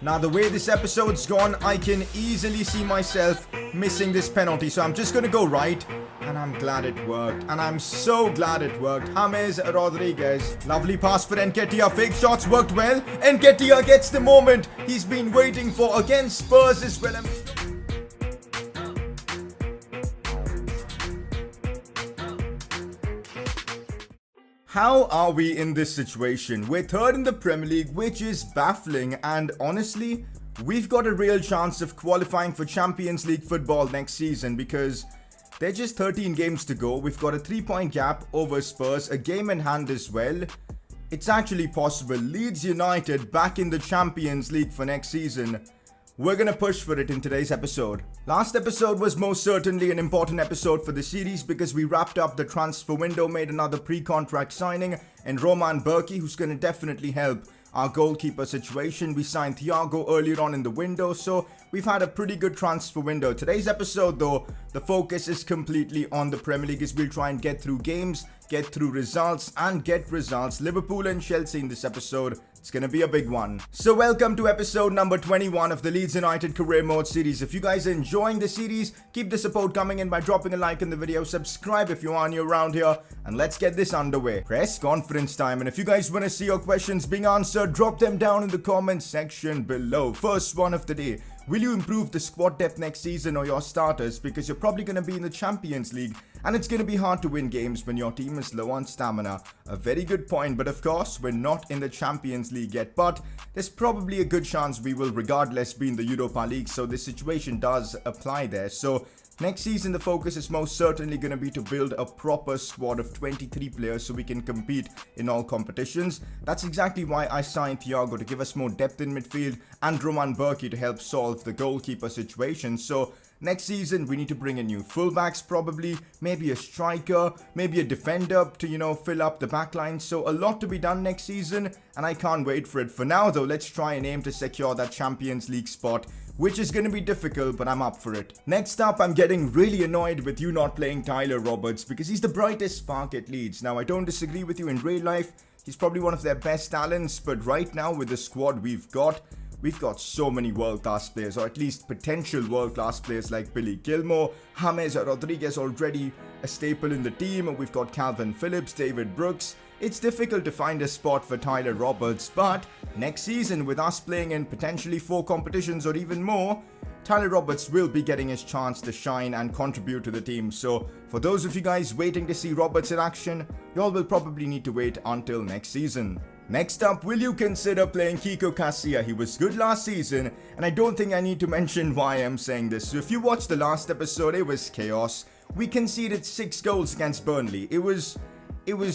Now, the way this episode's gone, I can easily see myself missing this penalty. So I'm just going to go right. And I'm glad it worked. And I'm so glad it worked. James Rodriguez. Lovely pass for Nketiah. Fake shots worked well. Nketiah gets the moment he's been waiting for against Spurs as well. How are we in this situation? We're third in the Premier League, which is baffling, and honestly, we've got a real chance of qualifying for Champions League football next season because there's just 13 games to go. We've got a 3-point gap over Spurs, a game in hand as well. It's actually possible. Leeds United back in the Champions League for next season. We're gonna push for it in today's episode. Last episode was most certainly an important episode for the series because we wrapped up the transfer window, made another pre-contract signing, and Roman Berkey, who's gonna definitely help our goalkeeper situation. We signed Thiago earlier on in the window, so we've had a pretty good transfer window. Today's episode though, the focus is completely on the Premier League as we'll try and get through games, get through results, and get results. Liverpool and Chelsea in this episode. It's gonna be a big one. So welcome to episode number 21 of the Leeds United Career Mode series. If you guys are enjoying the series, keep the support coming in by dropping a like in the video, subscribe if you are new around here, and let's get this underway. Press conference time, and if you guys want to see your questions being answered, drop them down in the comments section below. First one of the day. Will you improve the squad depth next season or your starters? Because you're probably going to be in the Champions League and it's going to be hard to win games when your team is low on stamina. A very good point, but of course, we're not in the Champions League yet. But there's probably a good chance we will regardless be in the Europa League, so this situation does apply there. So next season, the focus is most certainly going to be to build a proper squad of 23 players so we can compete in all competitions. That's exactly why I signed Thiago, to give us more depth in midfield, and Roman Berkey to help solve the goalkeeper situation. So next season, we need to bring in new fullbacks probably, maybe a striker, maybe a defender to, fill up the backline. So a lot to be done next season, and I can't wait for it. For now though, let's try and aim to secure that Champions League spot, which is going to be difficult, but I'm up for it. Next up, I'm getting really annoyed with you not playing Tyler Roberts because he's the brightest spark at Leeds. Now, I don't disagree with you in real life. He's probably one of their best talents, but right now with the squad we've got so many world-class players, or at least potential world-class players like Billy Gilmour, James Rodriguez already a staple in the team. We've got Calvin Phillips, David Brooks. It's difficult to find a spot for Tyler Roberts, but next season with us playing in potentially 4 competitions or even more, Tyler Roberts will be getting his chance to shine and contribute to the team. So for those of you guys waiting to see Roberts in action, y'all will probably need to wait until next season. Next up, will you consider playing Kiko Casilla? He was good last season, and I don't think I need to mention why I'm saying this. So if you watched the last episode, it was chaos. We conceded 6 goals against Burnley. It was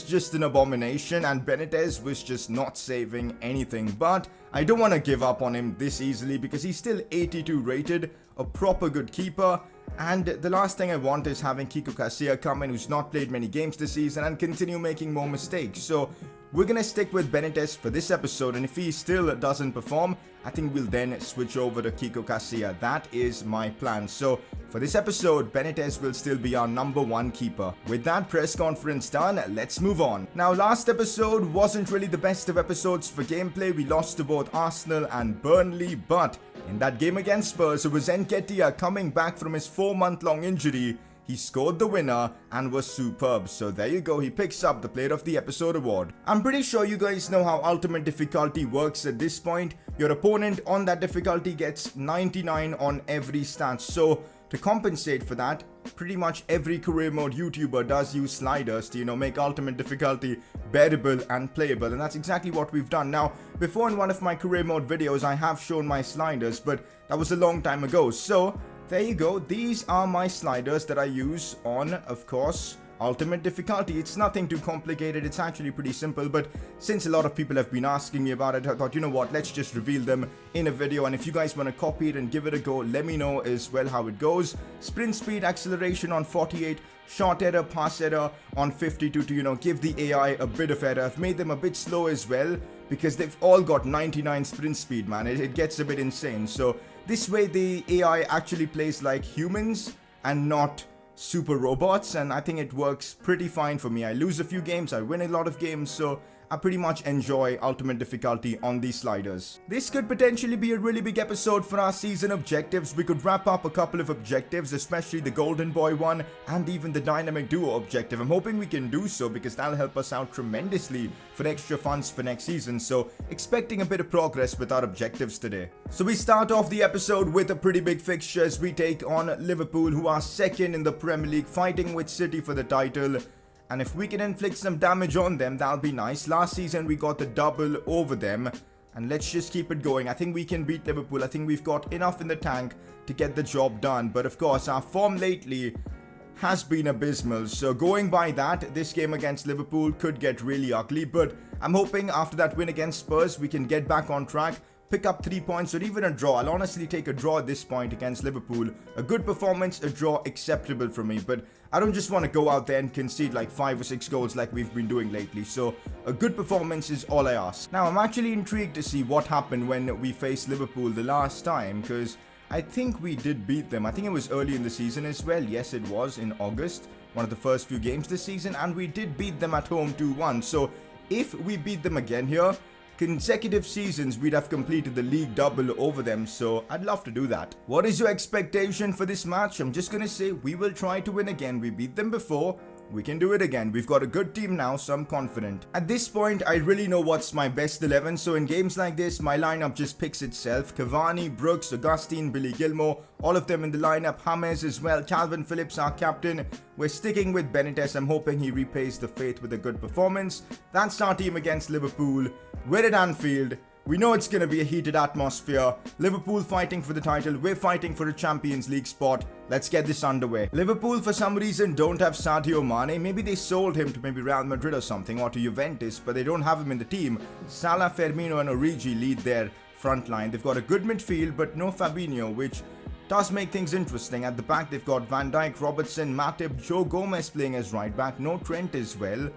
just an abomination, and Benitez was just not saving anything. But I don't want to give up on him this easily because he's still 82 rated, a proper good keeper. And the last thing I want is having Kiko Casilla come in, who's not played many games this season, and continue making more mistakes. So we're going to stick with Benitez for this episode, and if he still doesn't perform, I think we'll then switch over to Kiko Casilla. That is my plan. So for this episode, Benitez will still be our number 1 keeper. With that press conference done, let's move on. Now, last episode wasn't really the best of episodes for gameplay. We lost to both Arsenal and Burnley, but in that game against Spurs, it was Nketiah coming back from his 4-month-long injury. He scored the winner and was superb. So there you go, he picks up the Player of the Episode award. I'm pretty sure you guys know how ultimate difficulty works at this point. Your opponent on that difficulty gets 99 on every stat. So to compensate for that, pretty much every career mode YouTuber does use sliders to, make ultimate difficulty bearable and playable. And that's exactly what we've done. Now, before in one of my career mode videos, I have shown my sliders, but that was a long time ago. So there you go. These are my sliders that I use on, of course, ultimate difficulty. It's nothing too complicated. It's actually pretty simple, but since a lot of people have been asking me about it, I thought, you know what, let's just reveal them in a video. And if you guys want to copy it and give it a go, let me know as well how it goes. Sprint speed, acceleration on 48, shot error, pass error on 52 to, give the AI a bit of error. I've made them a bit slow as well because they've all got 99 sprint speed, man. It gets a bit insane. So this way the AI actually plays like humans and not super robots, and I think it works pretty fine for me. I lose a few games, I win a lot of games, so I pretty much enjoy ultimate difficulty on these sliders. This could potentially be a really big episode for our season objectives. We could wrap up a couple of objectives, especially the Golden Boy one and even the Dynamic Duo objective. I'm hoping we can do so because that'll help us out tremendously for extra funds for next season. So expecting a bit of progress with our objectives today. So we start off the episode with a pretty big fixture as we take on Liverpool, who are second in the Premier League, fighting with City for the title. And if we can inflict some damage on them, that'll be nice. Last season we got the double over them. And let's just keep it going. I think we can beat Liverpool. I think we've got enough in the tank to get the job done. But of course, our form lately has been abysmal. So going by that, this game against Liverpool could get really ugly. But I'm hoping after that win against Spurs, we can get back on track, pick up 3 points or even a draw. I'll honestly take a draw at this point against Liverpool. A good performance, a draw, acceptable for me. But I don't just want to go out there and concede like 5 or 6 goals like we've been doing lately. So a good performance is all I ask. Now I'm actually intrigued to see what happened when we faced Liverpool the last time, because I think we did beat them. I think it was early in the season as well. Yes, it was in August, one of the first few games this season, and we did beat them at home 2-1. So if we beat them again here, consecutive seasons we'd have completed the league double over them, so I'd love to do that. What is your expectation for this match? I'm just gonna say we will try to win again. We beat them before, we can do it again. We've got a good team now, so I'm confident. At this point, I really know what's my best 11, so in games like this, my lineup just picks itself. Cavani, Brooks, Augustine, Billy Gilmour, all of them in the lineup. James as well. Calvin Phillips, our captain. We're sticking with Benitez. I'm hoping he repays the faith with a good performance. That's our team against Liverpool. We're at Anfield. We know it's going to be a heated atmosphere. Liverpool fighting for the title. We're fighting for a Champions League spot. Let's get this underway. Liverpool, for some reason, don't have Sadio Mane. Maybe they sold him to maybe Real Madrid or something, or to Juventus, but they don't have him in the team. Salah, Firmino and Origi lead their front line. They've got a good midfield, but no Fabinho, which does make things interesting. At the back, they've got Van Dijk, Robertson, Matip, Joe Gomez playing as right back. No Trent as well.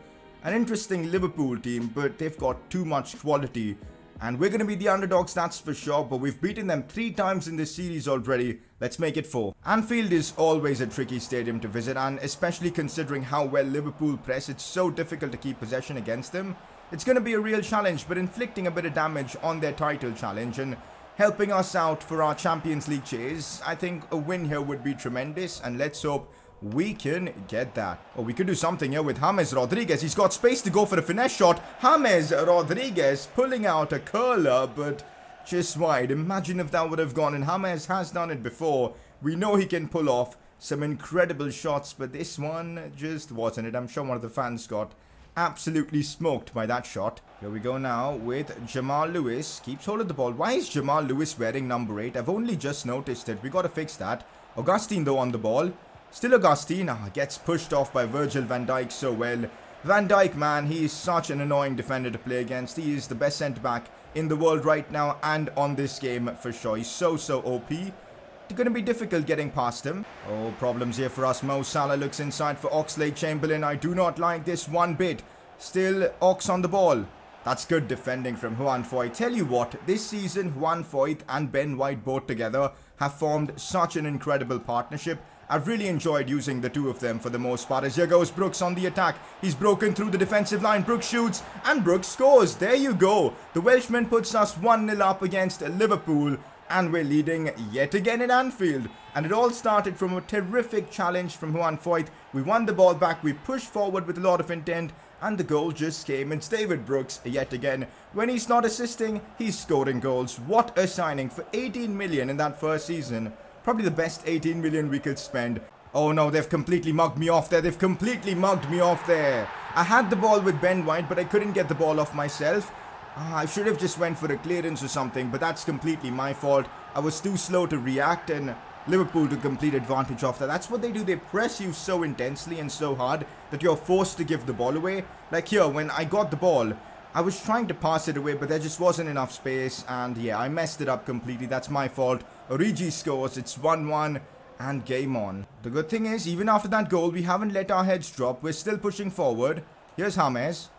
An interesting Liverpool team, but they've got too much quality. And we're going to be the underdogs, that's for sure, but we've beaten them 3 times in this series already. Let's make it 4. Anfield is always a tricky stadium to visit, and especially considering how well Liverpool press, it's so difficult to keep possession against them. It's going to be a real challenge, but inflicting a bit of damage on their title challenge and helping us out for our Champions League chase. I think a win here would be tremendous, and let's hope we can get that. Oh, we could do something here with James Rodriguez. He's got space to go for a finesse shot. James Rodriguez pulling out a curler, but just wide. Imagine if that would have gone, and James has done it before. We know he can pull off some incredible shots, but this one just wasn't it. I'm sure one of the fans got absolutely smoked by that shot. Here we go now with Jamal Lewis. Keeps hold of the ball. Why is Jamal Lewis wearing number 8? I've only just noticed it. We got to fix that. Augustine though on the ball. Still Augustine, gets pushed off by Virgil van Dijk so well. Van Dijk, man, he is such an annoying defender to play against. He is the best centre-back in the world right now and on this game for sure. He's so OP. It's going to be difficult getting past him. Oh, problems here for us. Mo Salah looks inside for Oxlade-Chamberlain. I do not like this one bit. Still Ox on the ball. That's good defending from Juan Foyth. Tell you what, this season Juan Foyth and Ben White both together have formed such an incredible partnership. I've really enjoyed using the two of them for the most part. As here goes Brooks on the attack. He's broken through the defensive line. Brooks shoots and Brooks scores. There you go. The Welshman puts us 1-0 up against Liverpool. And we're leading yet again in Anfield. And it all started from a terrific challenge from Juan Foyth. We won the ball back. We pushed forward with a lot of intent. And the goal just came. It's David Brooks yet again. When he's not assisting, he's scoring goals. What a signing for 18 million in that first season. Probably the best 18 million we could spend. Oh no, they've completely mugged me off there. They've completely mugged me off there. I had the ball with Ben White, but I couldn't get the ball off myself. I should have just went for a clearance or something, but that's completely my fault. I was too slow to react, and Liverpool took complete advantage of that. That's what they do. They press you so intensely and so hard that you're forced to give the ball away. Like here, when I got the ball, I was trying to pass it away, but there just wasn't enough space. And yeah, I messed it up completely. That's my fault. Origi scores. It's 1-1 and game on. The good thing is, even after that goal, we haven't let our heads drop. We're still pushing forward. Here's James.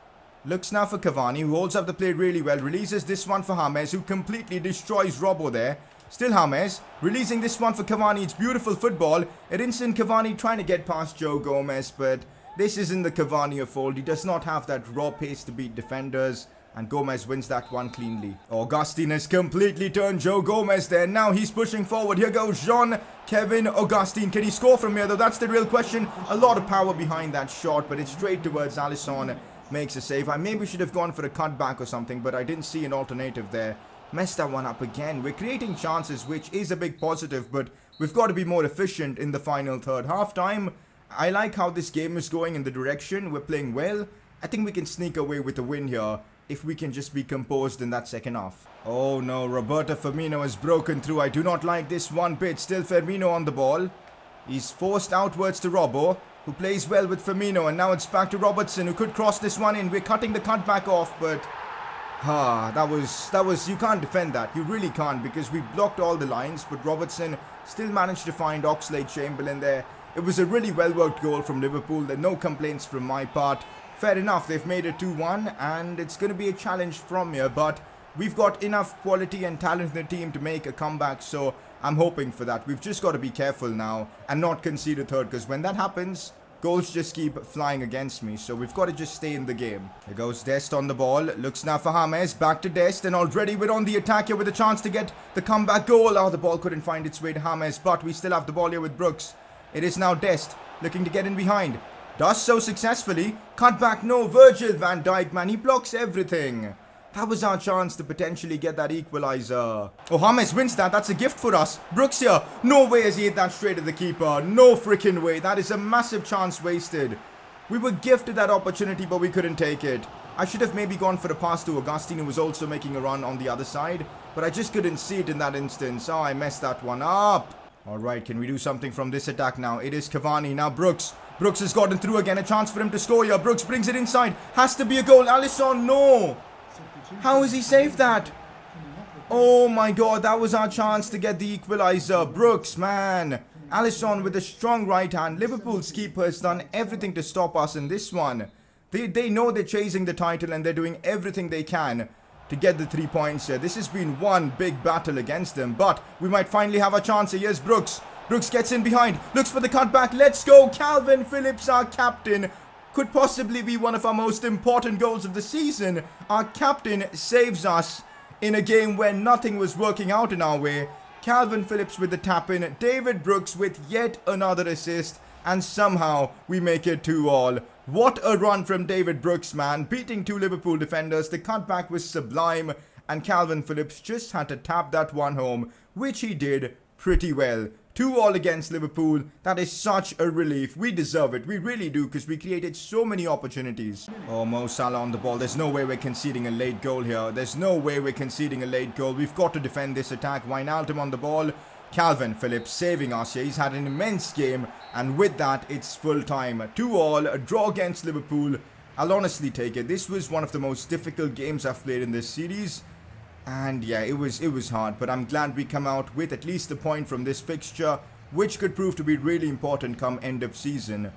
Looks now for Cavani, who holds up the play really well. Releases this one for James, who completely destroys Robbo there. Still James, releasing this one for Cavani. It's beautiful football. Edinson Cavani trying to get past Joe Gomez, but This isn't the Cavani of old. He does not have that raw pace to beat defenders. And Gomez wins that one cleanly. Augustine has completely turned Joe Gomez there. Now he's pushing forward. Here goes Jean-Kevin Augustine. Can he score from here though? That's the real question. A lot of power behind that shot, but it's straight towards Alisson. Makes a save. I maybe should have gone for a cutback or something, but I didn't see an alternative there. Messed that one up again. We're creating chances, which is a big positive, but we've got to be more efficient in the final third. Half-time, I like how this game is going in the direction. We're playing well. I think we can sneak away with a win here if we can just be composed in that second half. Oh no, Roberto Firmino has broken through. I do not like this one bit. Still Firmino on the ball. He's forced outwards to Robbo, who plays well with Firmino, and now it's back to Robertson, who could cross this one in. We're cutting the cutback off, but that was, you can't defend that. You really can't, because we blocked all the lines, but Robertson still managed to find Oxlade-Chamberlain there. It was a really well-worked goal from Liverpool. There are no complaints from my part. Fair enough, they've made it 2-1, and it's going to be a challenge from here, but we've got enough quality and talent in the team to make a comeback, so I'm hoping for that. We've just got to be careful now and not concede a third, because when that happens, goals just keep flying against me, so we've got to just stay in the game. Here goes Dest on the ball, looks now for James, back to Dest, and already we're on the attack here with a chance to get the comeback goal. Oh, the ball couldn't find its way to James, but we still have the ball here with Brooks. It is now Dest, looking to get in behind. Does so successfully. Cut back, no. Virgil van Dijk, man. He blocks everything. That was our chance to potentially get that equalizer. Oh, James wins that. That's a gift for us. Brooks here. No way has he hit that straight at the keeper. No freaking way. That is a massive chance wasted. We were gifted that opportunity, but we couldn't take it. I should have maybe gone for a pass to Augustine, who was also making a run on the other side. But I just couldn't see it in that instance. Oh, I messed that one up. Alright, can we do something from this attack now? It is Cavani. Now Brooks. Brooks has gotten through again. A chance for him to score here. Brooks brings it inside. Has to be a goal. Alisson, no. How has he saved that? Oh my god, that was our chance to get the equalizer. Brooks, man. Alisson with a strong right hand. Liverpool's keeper has done everything to stop us in this one. They know they're chasing the title and they're doing everything they can to get the 3 points here. This has been one big battle against them, but we might finally have a chance here. Here's Brooks. Brooks gets in behind, looks for the cutback. Let's go. Calvin Phillips, our captain, could possibly be one of our most important goals of the season. Our captain saves us in a game where nothing was working out in our way. Calvin Phillips with the tap in, David Brooks with yet another assist, and somehow we make it 2-2. What a run from David Brooks, man. Beating 2 Liverpool defenders. The cutback was sublime, and Calvin Phillips just had to tap that one home, which he did pretty well. 2-2 against Liverpool. That is such a relief. We deserve it. We really do, because we created so many opportunities. Oh, Mo Salah on the ball. There's no way we're conceding a late goal here. There's no way we're conceding a late goal. We've got to defend this attack. Wijnaldum on the ball. Calvin Phillips saving us here. He's had an immense game, and with that, it's full time. 2-2, a draw against Liverpool. I'll honestly take it. This was one of the most difficult games I've played in this series. And yeah, it was hard, but I'm glad we come out with at least a point from this fixture, which could prove to be really important come end of season.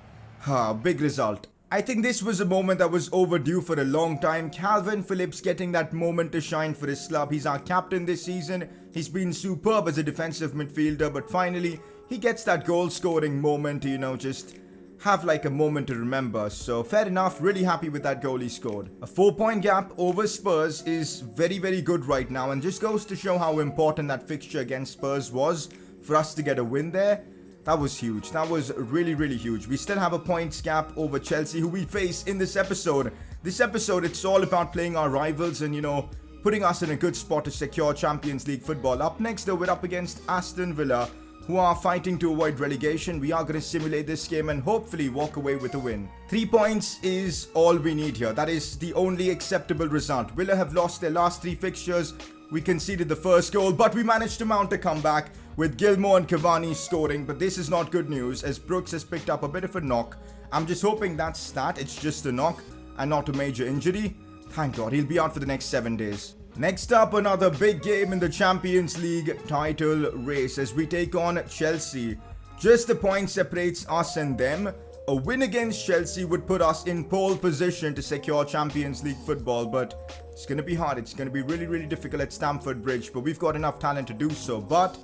Big result. I think this was a moment that was overdue for a long time. Calvin Phillips getting that moment to shine for his club. He's our captain this season. He's been superb as a defensive midfielder, but finally, he gets that goal scoring moment, you know, just have like a moment to remember. So fair enough, really happy with that goal he scored. A 4-point gap over Spurs is very, very good right now, and just goes to show how important that fixture against Spurs was for us to get a win there. That was huge. That was really, really huge. We still have a points gap over Chelsea, who we face in this episode. This episode, it's all about playing our rivals and, you know, putting us in a good spot to secure Champions League football. Up next, though, we're up against Aston Villa, who are fighting to avoid relegation. We are going to simulate this game and hopefully walk away with a win. 3 points is all we need here. That is the only acceptable result. Villa have lost their last 3 fixtures. We conceded the first goal, but we managed to mount a comeback with Gilmour and Cavani scoring. But this is not good news, as Brooks has picked up a bit of a knock. I'm just hoping that's that. It's just a knock and not a major injury. Thank God, he'll be out for the next 7 days. Next up, another big game in the Champions League title race as we take on Chelsea. Just a point separates us and them. A win against Chelsea would put us in pole position to secure Champions League football, but it's going to be hard. It's going to be really, really difficult at Stamford Bridge, but we've got enough talent to do so. But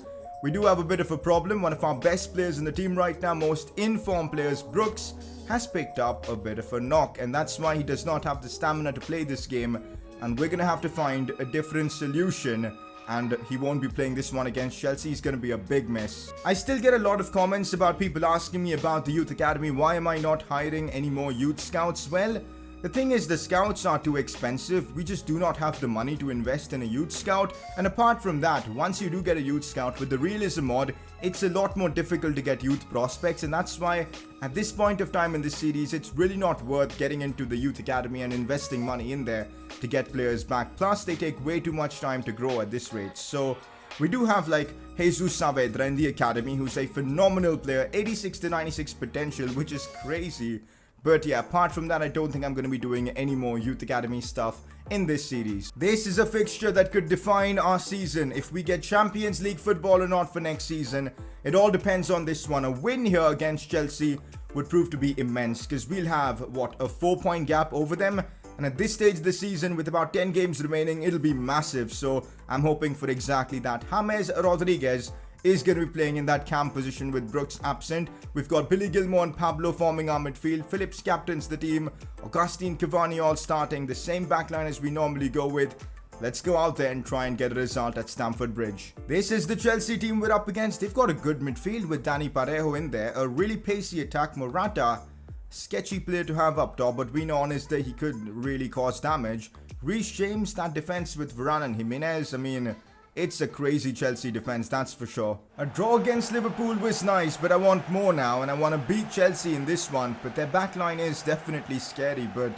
we do have a bit of a problem. One of our best players in the team right now, most in-form players, Brooks, has picked up a bit of a knock, and that's why he does not have the stamina to play this game, and we're going to have to find a different solution, and he won't be playing this one against Chelsea. It's going to be a big miss. I still get a lot of comments about people asking me about the youth academy. Why am I not hiring any more youth scouts? Well, the thing is, the scouts are too expensive. We just do not have the money to invest in a youth scout. And apart from that, once you do get a youth scout with the realism mod, it's a lot more difficult to get youth prospects. And that's why at this point of time in this series, it's really not worth getting into the youth academy and investing money in there to get players back. Plus, they take way too much time to grow at this rate. So we do have like Jesus Saavedra in the academy, who's a phenomenal player, 86 to 96 potential, which is crazy. But yeah, apart from that, I don't think I'm going to be doing any more Youth Academy stuff in this series. This is a fixture that could define our season. If we get Champions League football or not for next season, it all depends on this one. A win here against Chelsea would prove to be immense, because we'll have, what, a 4-point gap over them? And at this stage of the season, with about 10 games remaining, it'll be massive. So I'm hoping for exactly that. James Rodriguez is going to be playing in that cam position with Brooks absent. We've got Billy Gilmour and Pablo forming our midfield. Phillips captains the team. Augustine, Cavani all starting. The same backline as we normally go with. Let's go out there and try and get a result at Stamford Bridge. This is the Chelsea team we're up against. They've got a good midfield with Dani Parejo in there. A really pacey attack. Morata, sketchy player to have up top, but we know on his day he could really cause damage. Reece James, that defense with Varane and Jimenez, I mean, it's a crazy Chelsea defense, that's for sure. A draw against Liverpool was nice, but I want more now, and I want to beat Chelsea in this one. But their backline is definitely scary, but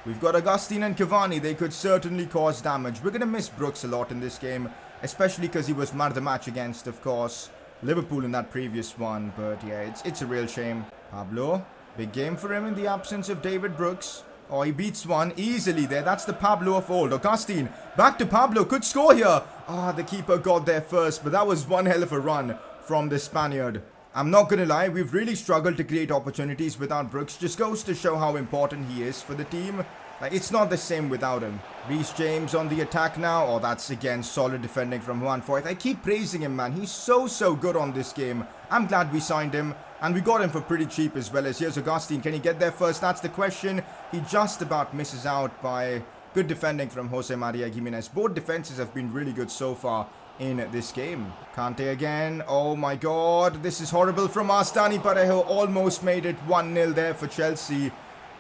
we've got Augustine and Cavani. They could certainly cause damage. We're going to miss Brooks a lot in this game, especially because he was man of the match against, of course, Liverpool in that previous one. But yeah, it's a real shame. Pablo, big game for him in the absence of David Brooks. Oh, he beats one easily there. That's the Pablo of old. Augustine, back to Pablo. Could score here. Ah, the keeper got there first, but that was one hell of a run from the Spaniard. I'm not going to lie, we've really struggled to create opportunities without Brooks. Just goes to show how important he is for the team. Like, it's not the same without him. Reece James on the attack now. Oh, that's again solid defending from Juan Foyth. I keep praising him, man. He's so good on this game. I'm glad we signed him. And we got him for pretty cheap as well. As here's Augustine. Can he get there first? That's the question. He just about misses out by good defending from Jose Maria Jimenez. Both defenses have been really good so far in this game. Kante again. Oh my god. This is horrible from us. Dani Parejo almost made it 1-0 there for Chelsea.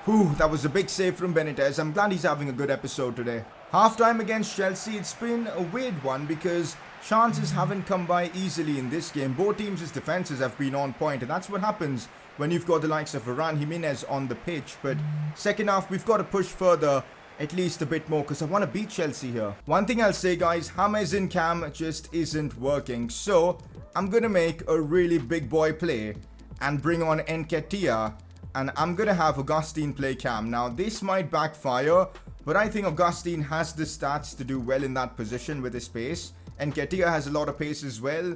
Whew, that was a big save from Benitez. I'm glad he's having a good episode today. Half-time against Chelsea. It's been a weird one because chances haven't come by easily in this game. Both teams' defenses have been on point, and that's what happens when you've got the likes of Varane, Jimenez on the pitch. But second half, we've got to push further, at least a bit more, because I want to beat Chelsea here. One thing I'll say, guys, James in cam just isn't working. So I'm going to make a really big boy play and bring on Nketiah, and I'm going to have Augustine play cam. Now, this might backfire, but I think Augustine has the stats to do well in that position with his pace. And Nketiah has a lot of pace as well.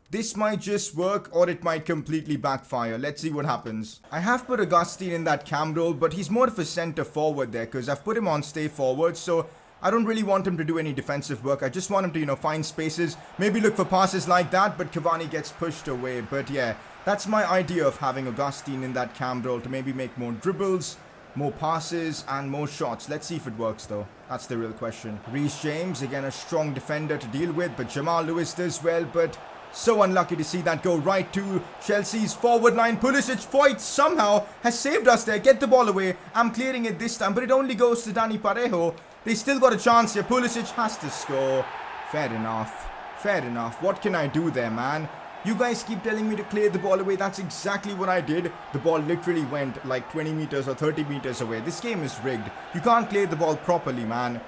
This might just work, or it might completely backfire. Let's see what happens. I have put Augustine in that cam role, but he's more of a center forward there, because I've put him on stay forward, so I don't really want him to do any defensive work. I just want him to, find spaces, maybe look for passes like that, but Cavani gets pushed away. But yeah, that's my idea of having Augustine in that cam role, to maybe make more dribbles, more passes, and more shots. Let's see if it works, though. That's the real question. Reece James, again, a strong defender to deal with, but Jamal Lewis does well, but so unlucky to see that go right to Chelsea's forward line. Pulisic, Foyth somehow has saved us there. Get the ball away. I'm clearing it this time, but it only goes to Dani Parejo. They still got a chance here. Pulisic has to score. Fair enough. Fair enough. What can I do there, man? You guys keep telling me to clear the ball away. That's exactly what I did. The ball literally went like 20 meters or 30 meters away. This game is rigged. You can't clear the ball properly, man.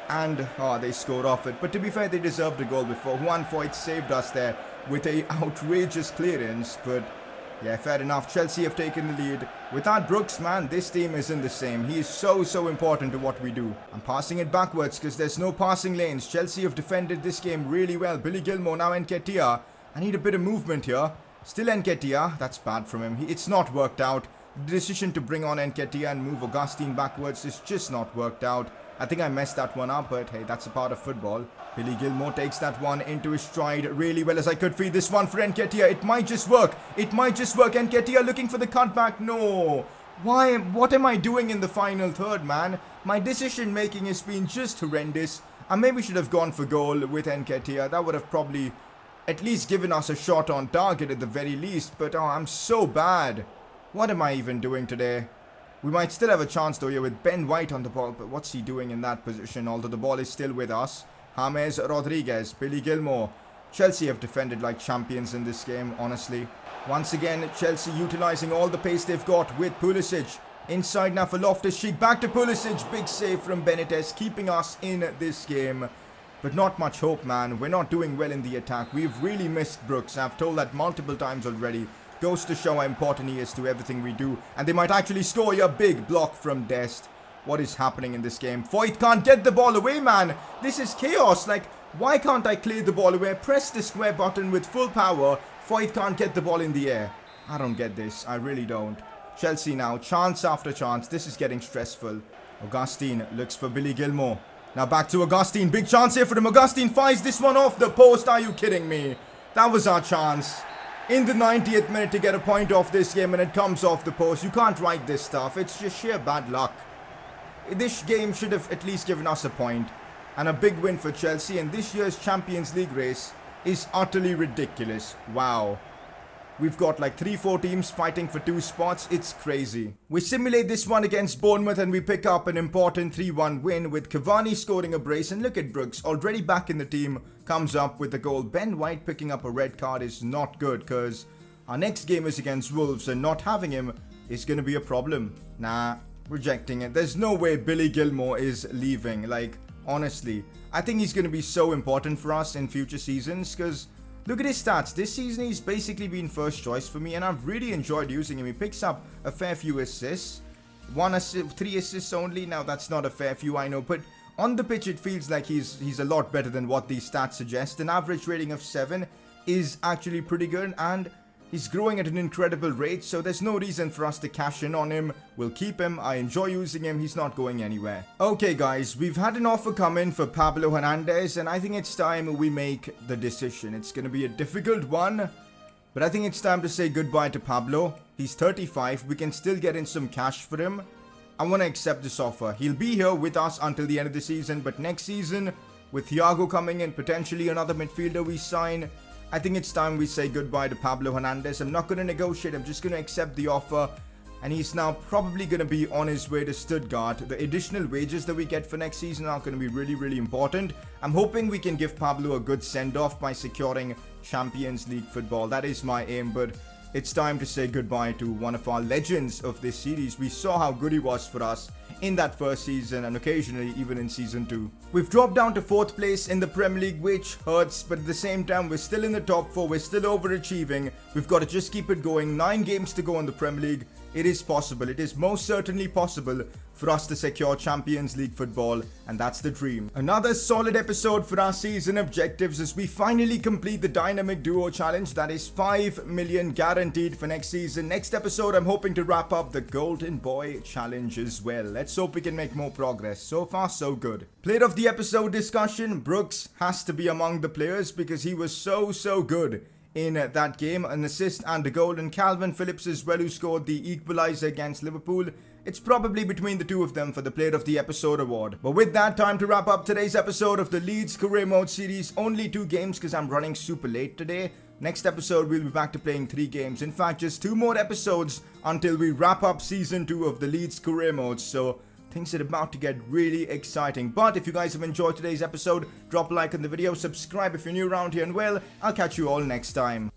And, they scored off it. But to be fair, they deserved a goal before. Juan Foyth saved us there with a outrageous clearance. But, yeah, fair enough. Chelsea have taken the lead. Without Brooks, man, this team isn't the same. He is so important to what we do. I'm passing it backwards because there's no passing lanes. Chelsea have defended this game really well. Billy Gilmour, now Nketiah. I need a bit of movement here. Still Nketiah. That's bad from him. It's not worked out. The decision to bring on Nketiah and move Augustine backwards is just not worked out. I think I messed that one up, but hey, that's a part of football. Billy Gilmour takes that one into his stride really well as I could feed this one for Nketiah. It might just work. It might just work. Nketiah looking for the cutback. No. Why? What am I doing in the final third, man? My decision making has been just horrendous. I maybe should have gone for goal with Nketiah. That would have probably at least given us a shot on target at the very least. But oh, I'm so bad. What am I even doing today? We might still have a chance though here with Ben White on the ball. But what's he doing in that position? Although the ball is still with us. James Rodriguez, Billy Gilmour. Chelsea have defended like champions in this game, honestly. Once again, Chelsea utilising all the pace they've got with Pulisic. Inside now for Loftus-Cheek. Back to Pulisic. Big save from Benitez, keeping us in this game. But not much hope, man. We're not doing well in the attack. We've really missed Brooks. I've told that multiple times already. Goes to show how important he is to everything we do. And they might actually score a big block from Dest. What is happening in this game? Foyth can't get the ball away, man. This is chaos. Like, why can't I clear the ball away? Press the square button with full power. Foyth can't get the ball in the air. I don't get this. I really don't. Chelsea now. Chance after chance. This is getting stressful. Augustine looks for Billy Gilmour. Now back to Augustine. Big chance here for him. Augustine fires this one off the post. Are you kidding me? That was our chance. In the 90th minute to get a point off this game and it comes off the post. You can't write this stuff. It's just sheer bad luck. This game should have at least given us a point. And a big win for Chelsea. And this year's Champions League race is utterly ridiculous. Wow. We've got like 3-4 teams fighting for 2 spots. It's crazy. We simulate this one against Bournemouth and we pick up an important 3-1 win with Cavani scoring a brace. And look at Brooks, already back in the team, comes up with a goal. Ben White picking up a red card is not good because our next game is against Wolves and not having him is going to be a problem. Nah, rejecting it. There's no way Billy Gilmour is leaving. Like, honestly, I think he's going to be so important for us in future seasons because look at his stats. This season he's basically been first choice for me and I've really enjoyed using him. He picks up a fair few assists. 3 assists only. Now that's not a fair few, I know, but on the pitch it feels like he's a lot better than what these stats suggest. An average rating of 7 is actually pretty good and he's growing at an incredible rate, so there's no reason for us to cash in on him. We'll keep him. I enjoy using him. He's not going anywhere. Okay, guys, we've had an offer come in for Pablo Hernandez, and I think it's time we make the decision. It's going to be a difficult one, but I think it's time to say goodbye to Pablo. He's 35. We can still get in some cash for him. I want to accept this offer. He'll be here with us until the end of the season, but next season, with Thiago coming in, potentially another midfielder we sign, I think it's time we say goodbye to Pablo Hernandez. I'm not going to negotiate. I'm just going to accept the offer. And he's now probably going to be on his way to Stuttgart. The additional wages that we get for next season are going to be really, really important. I'm hoping we can give Pablo a good send-off by securing Champions League football. That is my aim, but it's time to say goodbye to one of our legends of this series. We saw how good he was for us in that first season and occasionally even in season 2. We've dropped down to 4th place in the Premier League, which hurts, but at the same time we're still in the top 4. We're still overachieving. We've got to just keep it going. 9 games to go in the Premier League. It is possible. It is most certainly possible for us to secure Champions League football, and that's the dream. Another solid episode for our season objectives as we finally complete the Dynamic Duo Challenge. That is 5 million guaranteed for next season. Next episode, I'm hoping to wrap up the Golden Boy Challenge as well. Let's hope we can make more progress. So far, so good. Player of the episode discussion. Brooks has to be among the players because he was so good in that game. An assist and a goal, and Calvin Phillips as well, who scored the equaliser against Liverpool. It's probably between the two of them for the Player of the Episode award. But with that, time to wrap up today's episode of the Leeds Career Mode series. Only 2 games because I'm running super late today. Next episode, we'll be back to playing 3 games. In fact, just 2 more episodes until we wrap up season 2 of the Leeds Career Mode. So things are about to get really exciting. But if you guys have enjoyed today's episode, drop a like on the video, subscribe if you're new around here, and well, I'll catch you all next time.